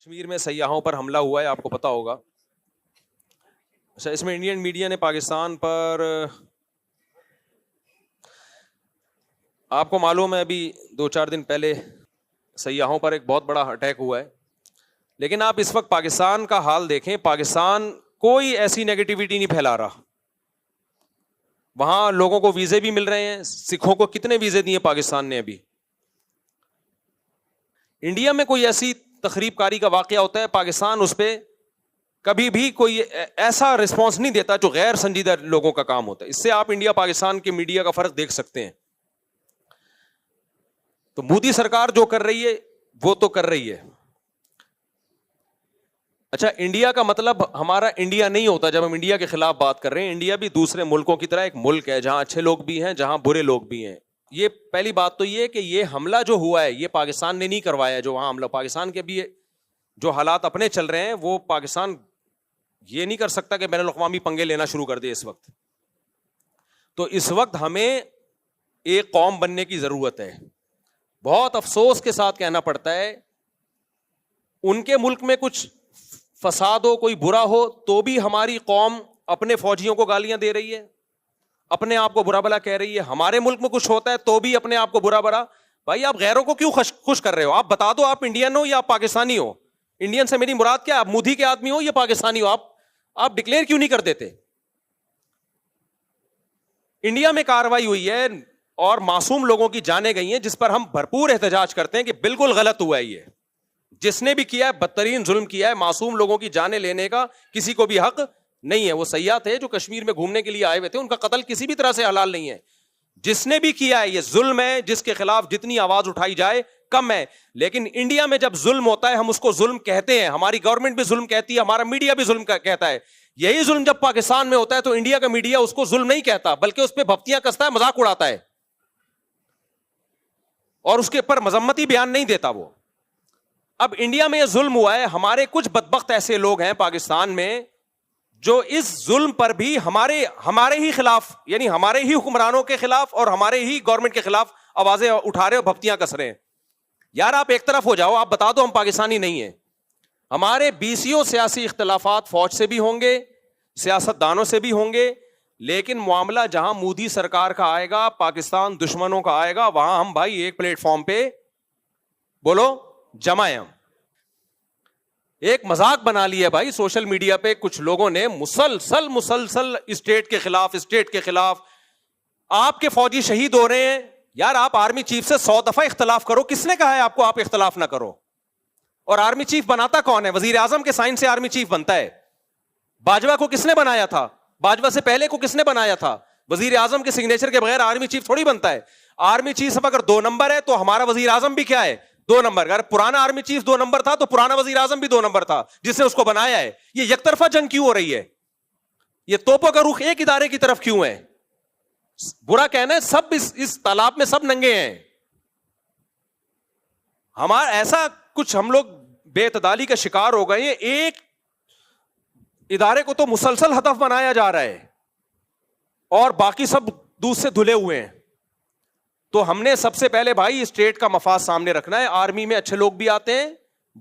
کشمیر میں سیاحوں پر حملہ ہوا ہے، آپ کو پتا ہوگا. اچھا، اس میں انڈین میڈیا نے پاکستان پر، آپ کو معلوم ہے ابھی 2-4 دن پہلے سیاحوں پر ایک بہت بڑا اٹیک ہوا ہے، لیکن آپ اس وقت پاکستان کا حال دیکھیں. پاکستان کوئی ایسی نیگیٹیوٹی نہیں پھیلا رہا. وہاں لوگوں کو ویزے بھی مل رہے ہیں. سکھوں کو کتنے ویزے دیے پاکستان نے ابھی. انڈیا میں کوئی ایسی تخریب کاری کا واقعہ ہوتا ہے، پاکستان اس پہ کبھی بھی کوئی ایسا رسپانس نہیں دیتا جو غیر سنجیدہ لوگوں کا کام ہوتا ہے. اس سے آپ انڈیا پاکستان کے میڈیا کا فرق دیکھ سکتے ہیں. تو مودی سرکار جو کر رہی ہے وہ تو کر رہی ہے. اچھا، انڈیا کا مطلب ہمارا انڈیا نہیں ہوتا جب ہم انڈیا کے خلاف بات کر رہے ہیں. انڈیا بھی دوسرے ملکوں کی طرح ایک ملک ہے جہاں اچھے لوگ بھی ہیں، جہاں برے لوگ بھی ہیں. یہ پہلی بات تو یہ کہ یہ حملہ جو ہوا ہے یہ پاکستان نے نہیں کروایا. جو وہاں حملہ پاکستان کے بھی جو حالات اپنے چل رہے ہیں وہ پاکستان یہ نہیں کر سکتا کہ بین الاقوامی پنگے لینا شروع کر دے اس وقت. تو اس وقت ہمیں ایک قوم بننے کی ضرورت ہے. بہت افسوس کے ساتھ کہنا پڑتا ہے، ان کے ملک میں کچھ فساد ہو، کوئی برا ہو، تو بھی ہماری قوم اپنے فوجیوں کو گالیاں دے رہی ہے، اپنے آپ کو برا بلا کہہ رہی ہے. ہمارے ملک میں کچھ ہوتا ہے تو بھی اپنے آپ کو برا بلا. بھائی آپ غیروں کو کیوں خوش کر رہے ہو؟ آپ بتا دو آپ انڈین ہو یا آپ پاکستانی ہو. انڈین سے میری مراد کیا؟ آپ مودی کے آدمی ہو یا پاکستانی ہو؟ آپ ڈکلیئر کیوں نہیں کر دیتے؟ انڈیا میں کارروائی ہوئی ہے اور معصوم لوگوں کی جانیں گئی ہیں، جس پر ہم بھرپور احتجاج کرتے ہیں کہ بالکل غلط ہوا ہے. یہ جس نے بھی کیا ہے بدترین ظلم کیا ہے. معصوم لوگوں کی جانیں لینے کا کسی کو بھی حق نہیں ہے. وہ سیاح تھے جو کشمیر میں گھومنے کے لیے آئے ہوئے تھے، ان کا قتل کسی بھی طرح سے حلال نہیں ہے. جس نے بھی کیا ہے یہ ظلم ہے، جس کے خلاف جتنی آواز اٹھائی جائے کم ہے. لیکن انڈیا میں جب ظلم ہوتا ہے ہم اس کو ظلم کہتے ہیں. ہماری گورنمنٹ بھی ظلم کہتی ہے، ہمارا میڈیا بھی ظلم کہتا ہے. یہی ظلم جب پاکستان میں ہوتا ہے تو انڈیا کا میڈیا اس کو ظلم نہیں کہتا، بلکہ اس پہ بھپتیاں کستا ہے، مذاق اڑاتا ہے اور اس کے اوپر مذمتی بیان نہیں دیتا وہ. اب انڈیا میں یہ ظلم ہوا ہے. ہمارے کچھ بدبخت ایسے لوگ ہیں پاکستان میں جو اس ظلم پر بھی ہمارے ہی خلاف، یعنی ہمارے ہی حکمرانوں کے خلاف اور ہمارے ہی گورنمنٹ کے خلاف آوازیں اٹھا رہے اور بھپتیاں کس رہے ہیں. یار آپ ایک طرف ہو جاؤ، آپ بتا دو ہم پاکستانی نہیں ہیں. ہمارے بیسیوں سیاسی اختلافات فوج سے بھی ہوں گے، سیاست دانوں سے بھی ہوں گے، لیکن معاملہ جہاں مودی سرکار کا آئے گا، پاکستان دشمنوں کا آئے گا، وہاں ہم بھائی ایک پلیٹ فارم پہ بولو جمع ہیں. ایک مذاق بنا لیا بھائی سوشل میڈیا پہ کچھ لوگوں نے، مسلسل اسٹیٹ کے خلاف. آپ کے فوجی شہید ہو رہے ہیں. یار آپ آرمی چیف سے 100 دفعہ اختلاف کرو. کس نے کہا ہے آپ کو آپ اختلاف نہ کرو؟ اور آرمی چیف بناتا کون ہے؟ وزیر اعظم کے سائن سے آرمی چیف بنتا ہے. باجوہ کو کس نے بنایا تھا؟ باجوہ سے پہلے کو کس نے بنایا تھا؟ وزیر اعظم کے سگنیچر کے بغیر آرمی چیف تھوڑی بنتا ہے. آرمی چیف اگر 2 نمبر ہے تو ہمارا وزیر اعظم بھی کیا ہے؟ 2 نمبر. اگر پرانا آرمی چیف 2 نمبر تھا تو پرانا وزیر اعظم بھی 2 نمبر تھا جس نے اس کو بنایا ہے. یہ یک طرفہ جنگ کیوں ہو رہی ہے؟ یہ توپوں کا رخ ایک ادارے کی طرف کیوں ہے؟ برا کہنا ہے سب اس تالاب میں سب ننگے ہیں. ہمارا ایسا کچھ ہم لوگ بے اعتدالی کا شکار ہو گئے ہیں. ایک ادارے کو تو مسلسل ہدف بنایا جا رہا ہے اور باقی سب دودھ سے دھلے ہوئے ہیں. تو ہم نے سب سے پہلے بھائی اسٹیٹ کا مفاد سامنے رکھنا ہے. آرمی میں اچھے لوگ بھی آتے ہیں،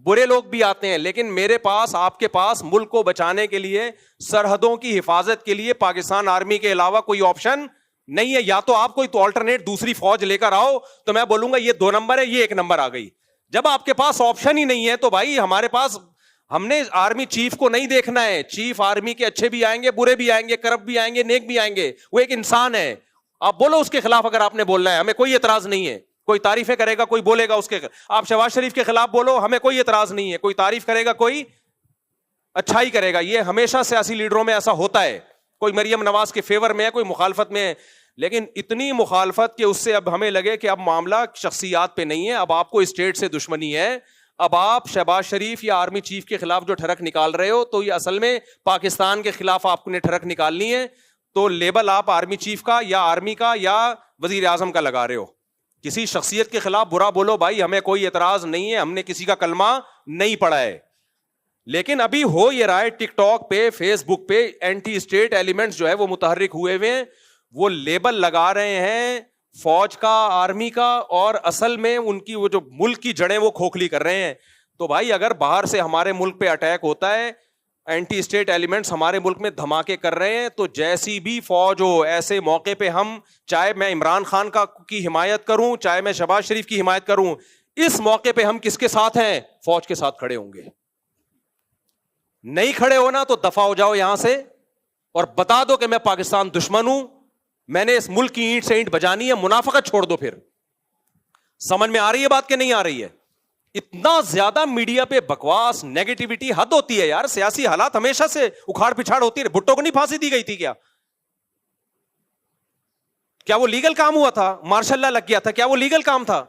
برے لوگ بھی آتے ہیں، لیکن میرے پاس، آپ کے پاس ملک کو بچانے کے لیے، سرحدوں کی حفاظت کے لیے پاکستان آرمی کے علاوہ کوئی آپشن نہیں ہے. یا تو آپ کوئی تو آلٹرنیٹ دوسری فوج لے کر آؤ تو میں بولوں گا یہ 2 نمبر ہے، یہ 1 نمبر آ گئی. جب آپ کے پاس آپشن ہی نہیں ہے تو بھائی ہمارے پاس، ہم نے آرمی چیف کو نہیں دیکھنا ہے. چیف آرمی کے اچھے بھی آئیں گے، برے بھی آئیں گے، کرپٹ بھی آئیں گے، نیک بھی آئیں گے. وہ ایک انسان ہے. آپ بولو اس کے خلاف اگر آپ نے بولنا ہے، ہمیں کوئی اعتراض نہیں ہے. کوئی تعریفیں کرے گا، کوئی بولے گا اس کے. آپ شہباز شریف کے خلاف بولو، ہمیں کوئی اعتراض نہیں ہے. کوئی تعریف کرے گا، کوئی اچھائی کرے گا. یہ ہمیشہ سیاسی لیڈروں میں ایسا ہوتا ہے. کوئی مریم نواز کے فیور میں ہے، کوئی مخالفت میں ہے. لیکن اتنی مخالفت کہ اس سے اب ہمیں لگے کہ اب معاملہ شخصیات پہ نہیں ہے، اب آپ کو اسٹیٹ سے دشمنی ہے. اب آپ شہباز شریف یا آرمی چیف کے خلاف جو ٹھڑک نکال رہے ہو تو یہ اصل میں پاکستان کے خلاف آپ نے ٹھڑک نکالنی ہے. تو لیبل آپ آرمی چیف کا یا آرمی کا یا وزیر اعظم کا لگا رہے ہو. کسی شخصیت کے خلاف برا بولو بھائی، ہمیں کوئی اعتراض نہیں ہے، ہم نے کسی کا کلمہ نہیں پڑھا ہے. لیکن ابھی ہو یہ رہا ہے ٹک ٹاک پہ، فیس بک پہ اینٹی اسٹیٹ ایلیمنٹس جو ہے وہ متحرک ہوئے ہوئے ہیں. وہ لیبل لگا رہے ہیں فوج کا، آرمی کا، اور اصل میں ان کی وہ جو ملک کی جڑیں وہ کھوکھلی کر رہے ہیں. تو بھائی اگر باہر سے ہمارے ملک پہ اٹیک ہوتا ہے, اینٹی اسٹیٹ ایلیمنٹس ہمارے ملک میں دھماکے کر رہے ہیں, تو جیسی بھی فوج ہو, ایسے موقع پہ ہم, چاہے میں عمران خان کی حمایت کروں, چاہے میں شہباز شریف کی حمایت کروں, اس موقع پہ ہم کس کے ساتھ ہیں؟ فوج کے ساتھ کھڑے ہوں گے. نہیں کھڑے ہونا تو دفع ہو جاؤ یہاں سے, اور بتا دو کہ میں پاکستان دشمن ہوں, میں نے اس ملک کی اینٹ سے اینٹ بجانی ہے, منافقت چھوڑ دو. پھر سمجھ میں آ رہی ہے بات کہ نہیں آ رہی ہے؟ اتنا زیادہ میڈیا پہ بکواس, نیگیٹیوٹی حد ہوتی ہے یار. سیاسی حالات ہمیشہ سے اکھاڑ پچھاڑ ہوتی ہے. بھٹو کو نہیں پھانسی دی گئی تھی کیا وہ لیگل کام ہوا تھا؟ مارشل لا لگ گیا تھا, کیا وہ لیگل کام تھا؟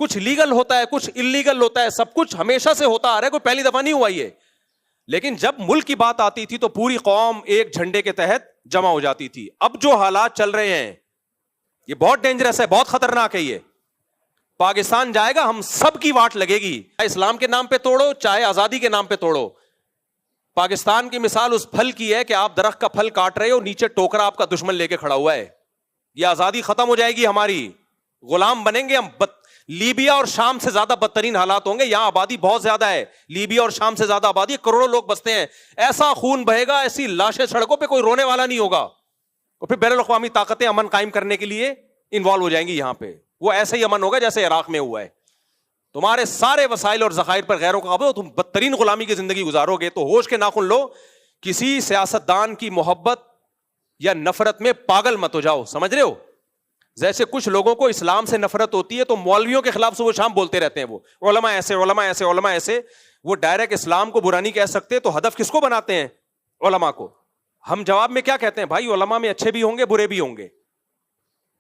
کچھ لیگل ہوتا ہے, کچھ انلیگل ہوتا ہے, سب کچھ ہمیشہ سے ہوتا آ رہا ہے, کوئی پہلی دفعہ نہیں ہوا یہ. لیکن جب ملک کی بات آتی تھی تو پوری قوم ایک جھنڈے کے تحت جمع ہو جاتی تھی. اب جو حالات چل رہے ہیں یہ بہت ڈینجرس ہے, بہت خطرناک ہے. یہ پاکستان جائے گا, ہم سب کی واٹ لگے گی, چاہے اسلام کے نام پہ توڑو, چاہے آزادی کے نام پہ توڑو. پاکستان کی مثال اس پھل کی ہے کہ آپ درخت کا پھل کاٹ رہے ہو, نیچے ٹوکرا آپ کا دشمن لے کے کھڑا ہوا ہے. یہ آزادی ختم ہو جائے گی ہماری, غلام بنیں گے ہم. لیبیا اور شام سے زیادہ بدترین حالات ہوں گے. یہاں آبادی بہت زیادہ ہے, لیبیا اور شام سے زیادہ آبادی, کروڑوں لوگ بستے ہیں. ایسا خون بہے گا, ایسی لاشیں سڑکوں پہ, کوئی رونے والا نہیں ہوگا. اور پھر بین الاقوامی طاقتیں امن قائم کرنے کے لیے انوالو ہو جائیں گی یہاں پہ. وہ ایسا ہی امن ہوگا جیسے عراق میں ہوا ہے. تمہارے سارے وسائل اور ذخائر پر غیروں کا قبضہ ہو, تم بدترین غلامی کی زندگی گزارو گے. تو ہوش کے ناخن لو, کسی سیاستدان کی محبت یا نفرت میں پاگل مت ہو جاؤ. سمجھ رہے ہو؟ جیسے کچھ لوگوں کو اسلام سے نفرت ہوتی ہے تو مولویوں کے خلاف صبح شام بولتے رہتے ہیں, وہ علماء ایسے, علماء ایسے, علماء ایسے. وہ ڈائریکٹ اسلام کو برا نہیں کہہ سکتے, تو ہدف کس کو بناتے ہیں؟ علماء کو. ہم جواب میں کیا کہتے ہیں؟ بھائی علماء میں اچھے بھی ہوں گے, برے بھی ہوں گے,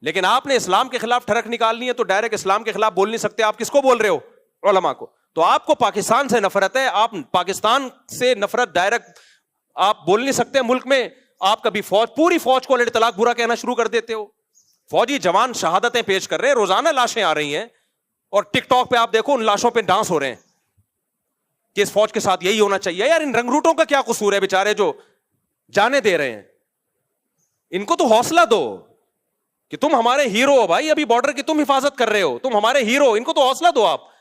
لیکن آپ نے اسلام کے خلاف ٹھڑک نکالنی ہے تو ڈائریکٹ اسلام کے خلاف بول نہیں سکتے. آپ کس کو بول رہے ہو؟ علماء کو. تو آپ کو پاکستان سے نفرت ہے, آپ پاکستان سے نفرت ڈائریکٹ آپ بول نہیں سکتے. ملک میں آپ کبھی فوج, پوری فوج کو الٹ طلاق برا کہنا شروع کر دیتے ہو. فوجی جوان شہادتیں پیش کر رہے ہیں, روزانہ لاشیں آ رہی ہیں, اور ٹک ٹاک پہ آپ دیکھو ان لاشوں پہ ڈانس ہو رہے ہیں کہ اس فوج کے ساتھ یہی ہونا چاہیے. یار ان رنگروٹوں کا کیا قصور ہے بیچارے جو جانے دے رہے ہیں؟ ان کو تو حوصلہ دو کہ تم ہمارے ہیرو ہو بھائی, ابھی بارڈر کی تم حفاظت کر رہے ہو, تم ہمارے ہیرو, ان کو تو حوصلہ دو آپ.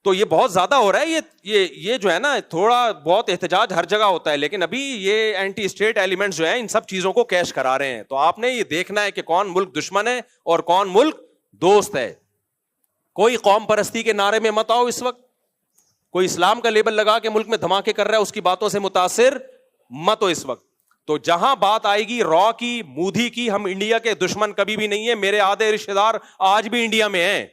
تو یہ بہت زیادہ ہو رہا ہے. یہ جو ہے نا, تھوڑا بہت احتجاج ہر جگہ ہوتا ہے, لیکن ابھی یہ اینٹی اسٹیٹ ایلیمنٹس جو ہیں ان سب چیزوں کو کیش کرا رہے ہیں. تو آپ نے یہ دیکھنا ہے کہ کون ملک دشمن ہے اور کون ملک دوست ہے. کوئی قوم پرستی کے نعرے میں مت آؤ اس وقت, کوئی اسلام کا لیبل لگا کے ملک میں دھماکے کر رہا ہے اس کی باتوں سے متاثر مت ہو اس وقت. تو جہاں بات آئے گی را کی, مودی کی, ہم انڈیا کے دشمن کبھی بھی نہیں ہے. میرے آدھے رشتے دار آج بھی انڈیا میں ہیں,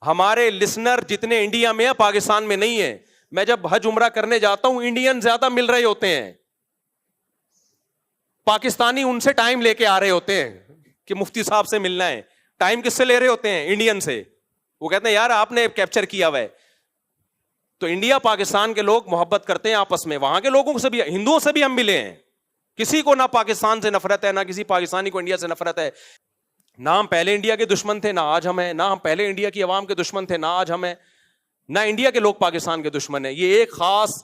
ہمارے لسنر جتنے انڈیا میں ہیں پاکستان میں نہیں ہیں. میں جب حج عمرہ کرنے جاتا ہوں انڈین زیادہ مل رہے ہوتے ہیں, پاکستانی ان سے ٹائم لے کے آ رہے ہوتے ہیں کہ مفتی صاحب سے ملنا ہے. ٹائم کس سے لے رہے ہوتے ہیں؟ انڈین سے. وہ کہتے ہیں یار آپ نے کیپچر کیا ہوا ہے. تو انڈیا پاکستان کے لوگ محبت کرتے ہیں آپس میں, وہاں کے لوگوں سے بھی, ہندوؤں سے بھی ہم ملے ہیں. کسی کو نہ پاکستان سے نفرت ہے, نہ کسی پاکستانی کو انڈیا سے نفرت ہے. نہ ہم پہلے انڈیا کے دشمن تھے, نہ آج ہم ہیں. نہ ہم پہلے انڈیا کی عوام کے دشمن تھے, نہ آج ہم ہیں. نہ انڈیا کے لوگ پاکستان کے دشمن ہیں. یہ ایک خاص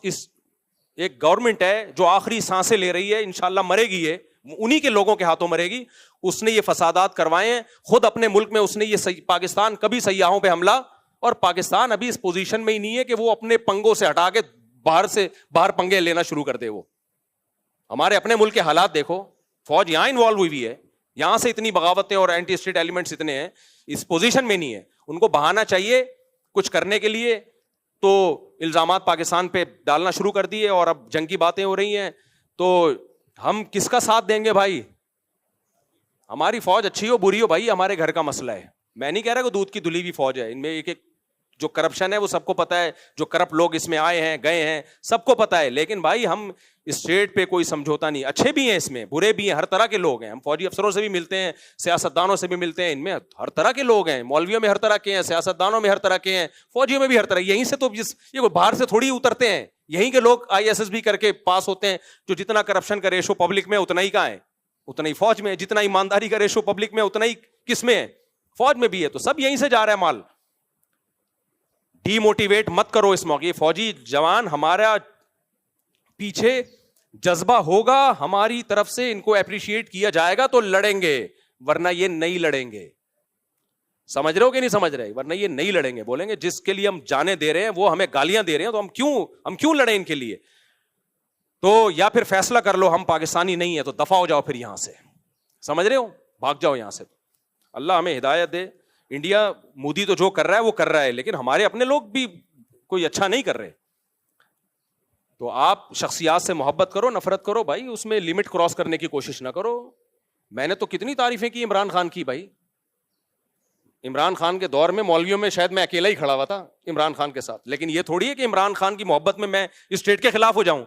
ایک گورنمنٹ ہے جو آخری سانسیں لے رہی ہے, انشاءاللہ مرے گی, یہ انہی کے لوگوں کے ہاتھوں مرے گی. اس نے یہ فسادات کروائے ہیں خود اپنے ملک میں. اس نے یہ پاکستان کبھی سیاحوں پہ حملہ, اور پاکستان ابھی اس پوزیشن میں ہی نہیں ہے کہ وہ اپنے پنگوں سے ہٹا کے باہر پنگے لینا شروع کر دے. وہ ہمارے اپنے ملک کے حالات دیکھو, فوج یہاں انوالو ہوئی ہے, یہاں سے اتنی بغاوتیں اور اینٹی اسٹیٹ ایلیمنٹس اتنے ہیں, اس پوزیشن میں نہیں ہے. ان کو بہانا چاہیے کچھ کرنے کے لیے, تو الزامات پاکستان پہ ڈالنا شروع کر دیے, اور اب جنگ کی باتیں ہو رہی ہیں. تو ہم کس کا ساتھ دیں گے بھائی؟ ہماری فوج اچھی ہو بری ہو بھائی, ہمارے گھر کا مسئلہ ہے. میں نہیں کہہ رہا کہ دودھ کی دھلی ہوئی فوج ہے, ان میں ایک جو کرپشن ہے وہ سب کو پتا ہے, جو کرپٹ لوگ اس میں آئے ہیں گئے ہیں سب کو پتا ہے. لیکن بھائی ہم اسٹیٹ پہ کوئی سمجھوتا نہیں. اچھے بھی ہیں اس میں, برے بھی ہیں, ہر طرح کے لوگ ہیں. ہم فوجی افسروں سے بھی ملتے ہیں, سیاستدانوں سے بھی ملتے ہیں, ان میں ہر طرح کے لوگ ہیں. مولویوں میں ہر طرح کے ہیں, سیاستدانوں میں ہر طرح کے ہیں, فوجیوں میں بھی ہر طرح. یہیں سے تو یہ باہر سے تھوڑی اترتے ہیں, یہیں کے لوگ ISSB کر کے پاس ہوتے ہیں. جو جتنا کرپشن کا ریشو پبلک میں اتنا ہی کا ہے, اتنا ہی فوج میں. جتنا ایمانداری کا ریشو پبلک میں اتنا ہی کس میں ہے؟ فوج میں بھی ہے. تو سب یہیں سے جا رہا ہے مال. ڈی موٹیویٹ مت کرو اس موقع. فوجی جوان ہمارا پیچھے جذبہ ہوگا, ہماری طرف سے ان کو اپریشیٹ کیا جائے گا تو لڑیں گے, ورنہ یہ نہیں لڑیں گے. سمجھ رہے ہو کہ نہیں سمجھ رہے؟ ورنہ یہ نہیں لڑیں گے, بولیں گے جس کے لیے ہم جانے دے رہے ہیں وہ ہمیں گالیاں دے رہے ہیں, تو ہم کیوں لڑیں ان کے لیے؟ تو یا پھر فیصلہ کر لو ہم پاکستانی نہیں ہے تو دفع ہو جاؤ پھر یہاں سے, سمجھ رہے ہو, بھاگ جاؤ یہاں سے. اللہ ہمیں ہدایت دے. انڈیا مودی تو جو کر رہا ہے وہ کر رہا ہے, لیکن ہمارے اپنے لوگ بھی کوئی اچھا نہیں کر رہے. تو آپ شخصیات سے محبت کرو, نفرت کرو بھائی, اس میں لمٹ کراس کرنے کی کوشش نہ کرو. میں نے تو کتنی تعریفیں کی عمران خان کی بھائی. عمران خان کے دور میں مولویوں میں شاید میں اکیلا ہی کھڑا ہوا تھا عمران خان کے ساتھ, لیکن یہ تھوڑی ہے کہ عمران خان کی محبت میں اسٹیٹ کے خلاف ہو جاؤں,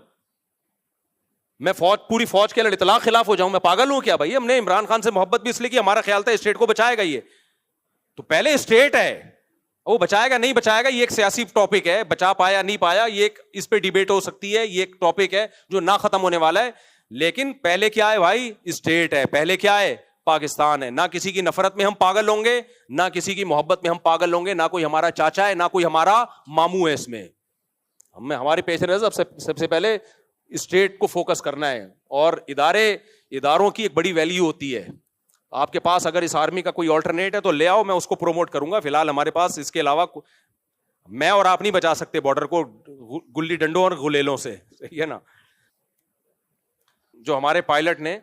میں پوری فوج کے اطلاق خلاف ہو جاؤں. میں پاگل ہوں کیا بھائی؟ ہم نے عمران خان سے محبت بھی اس لیے کی ہمارا خیال تھا اسٹیٹ کو بچائے گا. یہ تو پہلے اسٹیٹ ہے, وہ بچائے گا نہیں بچائے گا یہ ایک سیاسی ٹاپک ہے, بچا پایا نہیں پایا یہ اس پہ ڈیبیٹ ہو سکتی ہے, یہ ایک ٹاپک ہے جو نہ ختم ہونے والا ہے. لیکن پہلے کیا ہے بھائی؟ اسٹیٹ ہے. پہلے کیا ہے؟ پاکستان ہے. نہ کسی کی نفرت میں ہم پاگل ہوں گے, نہ کسی کی محبت میں ہم پاگل ہوں گے, نہ کوئی ہمارا چاچا ہے, نہ کوئی ہمارا ماموں ہے. اس میں ہمارے پیش نظر سب سے پہلے اسٹیٹ کو فوکس کرنا ہے. اور اداروں کی ایک بڑی ویلیو ہوتی ہے. آپ کے پاس اگر اس آرمی کا کوئی آلٹرنیٹ ہے تو لے آؤ, میں اس کو پروموٹ کروں گا. فی الحال ہمارے پاس اس کے علاوہ میں اور آپ نہیں بچا سکتے بارڈر کو گلی ڈنڈوں اور غلیلوں سے, صحیح ہے نا. جو ہمارے پائلٹ نے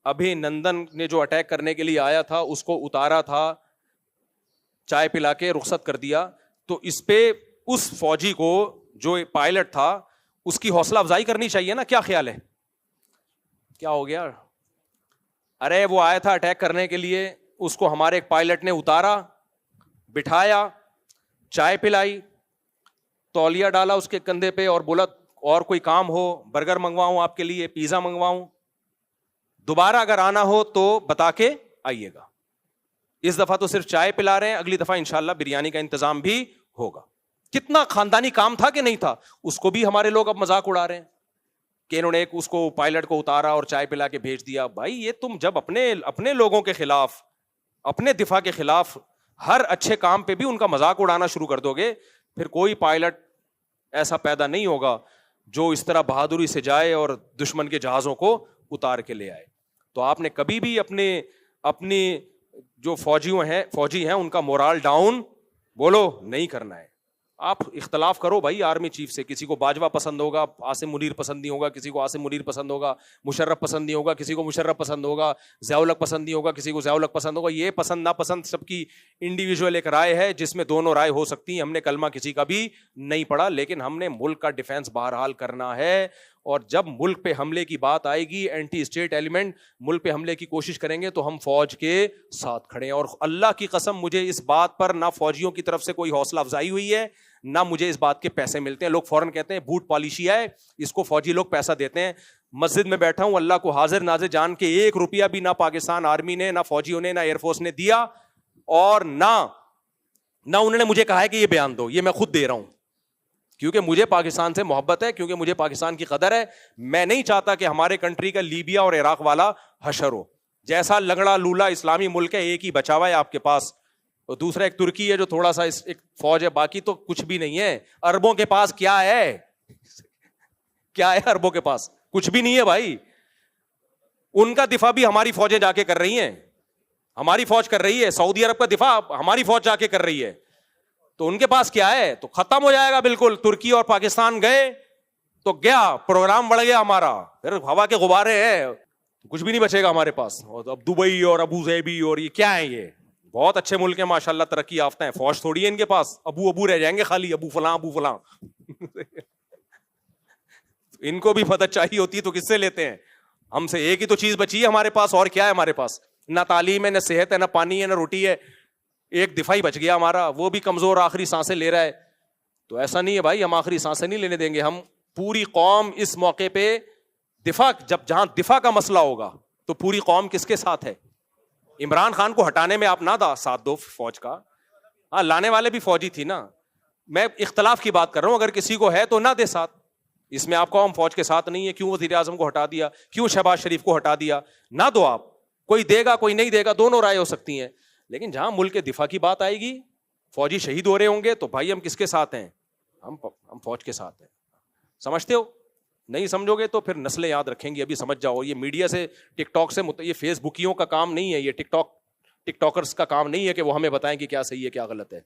ابھی نندن نے جو اٹیک کرنے کے لیے آیا تھا اس کو اتارا تھا, چائے پلا کے رخصت کر دیا, تو اس پہ اس فوجی کو جو پائلٹ تھا اس کی حوصلہ افزائی کرنی چاہیے نا. کیا خیال ہے؟ کیا ہو گیا؟ ارے وہ آیا تھا اٹیک کرنے کے لیے, اس کو ہمارے ایک پائلٹ نے اتارا, بٹھایا, چائے پلائی, تولیہ ڈالا اس کے کندھے پہ اور بولا اور کوئی کام ہو, برگر منگواؤں آپ کے لیے, پیزا منگواؤں, دوبارہ اگر آنا ہو تو بتا کے آئیے گا. اس دفعہ تو صرف چائے پلا رہے ہیں, اگلی دفعہ انشاءاللہ بریانی کا انتظام بھی ہوگا. کتنا خاندانی کام تھا کہ نہیں تھا؟ اس کو بھی ہمارے لوگ اب مذاق اڑا رہے ہیں کہ انہوں نے اس کو پائلٹ کو اتارا اور چائے پلا کے بھیج دیا. بھائی یہ تم جب اپنے لوگوں کے خلاف, اپنے دفاع کے خلاف ہر اچھے کام پہ بھی ان کا مذاق اڑانا شروع کر دو گے, پھر کوئی پائلٹ ایسا پیدا نہیں ہوگا جو اس طرح بہادری سے جائے اور دشمن کے جہازوں کو اتار کے لے آئے. تو آپ نے کبھی بھی اپنی جو فوجی ہیں ان کا مورال ڈاؤن بولو نہیں کرنا ہے. آپ اختلاف کرو بھائی آرمی چیف سے, کسی کو باجوہ پسند ہوگا, عاصم منیر پسند نہیں ہوگا, کسی کو عاصم منیر پسند ہوگا, مشرف پسند نہیں ہوگا, کسی کو مشرف پسند ہوگا, ضیاء الحق پسند نہیں ہوگا, کسی کو ضیاء الحق پسند ہوگا. یہ پسند ناپسند سب کی انڈیویجول ایک رائے ہے جس میں دونوں رائے ہو سکتی ہیں. ہم نے کلمہ کسی کا بھی نہیں پڑھا, لیکن ہم نے ملک کا ڈیفینس بہرحال کرنا ہے. اور جب ملک پہ حملے کی بات آئے گی, اینٹی اسٹیٹ ایلیمنٹ ملک پہ حملے کی کوشش کریں گے تو ہم فوج کے ساتھ کھڑے ہیں. اور اللہ کی قسم مجھے اس بات پر نہ فوجیوں کی طرف سے کوئی حوصلہ افزائی ہوئی ہے, نہ مجھے اس بات کے پیسے ملتے ہیں. لوگ فوراً کہتے ہیں بوٹ پالیشی ہے, اس کو فوجی لوگ پیسہ دیتے ہیں. مسجد میں بیٹھا ہوں, اللہ کو حاضر ناظر جان کے 1 روپیہ بھی نہ پاکستان آرمی نے, نہ فوجیوں نے, نہ ایئر فورس نے دیا, اور نہ انہوں نے مجھے کہا ہے کہ یہ بیان دو. یہ میں خود دے رہا ہوں کیونکہ مجھے پاکستان سے محبت ہے, کیونکہ مجھے پاکستان کی قدر ہے. میں نہیں چاہتا کہ ہمارے کنٹری کا لیبیا اور عراق والا حشر ہو. جیسا لنگڑا لولا اسلامی ملک ہے, ایک ہی بچا ہوا ہے آپ کے پاس, اور دوسرا ایک ترکی ہے جو تھوڑا سا ایک فوج ہے, باقی تو کچھ بھی نہیں ہے. اربوں کے پاس کیا ہے؟ کیا ہے اربوں کے پاس؟ کچھ بھی نہیں ہے بھائی. ان کا دفاع بھی ہماری فوجیں جا کے کر رہی ہیں, ہماری فوج کر رہی ہے. سعودی عرب کا دفاع ہماری فوج جا کے کر رہی ہے. تو ان کے پاس کیا ہے؟ تو ختم ہو جائے گا بالکل. ترکی اور پاکستان گئے تو گیا, پروگرام بڑھ گیا ہمارا, پھر ہوا کے غبارے ہیں, کچھ بھی نہیں بچے گا ہمارے پاس. اور اب دبئی اور ابو ظہبی اور یہ کیا ہے؟ یہ بہت اچھے ملک ہیں ماشاءاللہ, ترقی یافتہ ہیں. فوج تھوڑی ہے ان کے پاس, ابو رہ جائیں گے خالی, ابو فلاں. ان کو بھی مدد چاہیے ہوتی تو کس سے لیتے ہیں؟ ہم سے ایک ہی تو چیز بچی ہے ہمارے پاس, اور کیا ہے ہمارے پاس؟ نہ تعلیم ہے, نہ صحت ہے, نہ پانی ہے, نہ روٹی ہے. ایک دفاعی بچ گیا ہمارا, وہ بھی کمزور آخری سانسیں لے رہا ہے. تو ایسا نہیں ہے بھائی, ہم آخری سانسیں نہیں لینے دیں گے. ہم پوری قوم اس موقع پہ دفاع, جہاں دفاع کا مسئلہ ہوگا تو پوری قوم کس کے ساتھ ہے؟ عمران خان کو ہٹانے میں آپ نہ ساتھ دو فوج کا, ہاں لانے والے بھی فوجی تھی نا. میں اختلاف کی بات کر رہا ہوں, اگر کسی کو ہے تو نہ دے ساتھ. اس میں آپ کو ہم فوج کے ساتھ نہیں ہے, کیوں وزیر اعظم کو ہٹا دیا, کیوں شہباز شریف کو ہٹا دیا, نہ دو آپ. کوئی دے گا کوئی نہیں دے گا, دونوں رائے ہو سکتی ہیں. لیکن جہاں ملک کے دفاع کی بات آئے گی, فوجی شہید ہو رہے ہوں گے, تو بھائی ہم کس کے ساتھ ہیں؟ ہم فوج کے ساتھ ہیں. سمجھتے ہو؟ نہیں سمجھو گے تو پھر نسلیں یاد رکھیں گی. ابھی سمجھ جاؤ. یہ میڈیا سے, ٹک ٹاک سے, یہ فیس بکیوں کا کام نہیں ہے, یہ ٹک ٹاک ٹک ٹاکرز کا کام نہیں ہے کہ وہ ہمیں بتائیں کہ کیا صحیح ہے کیا غلط ہے.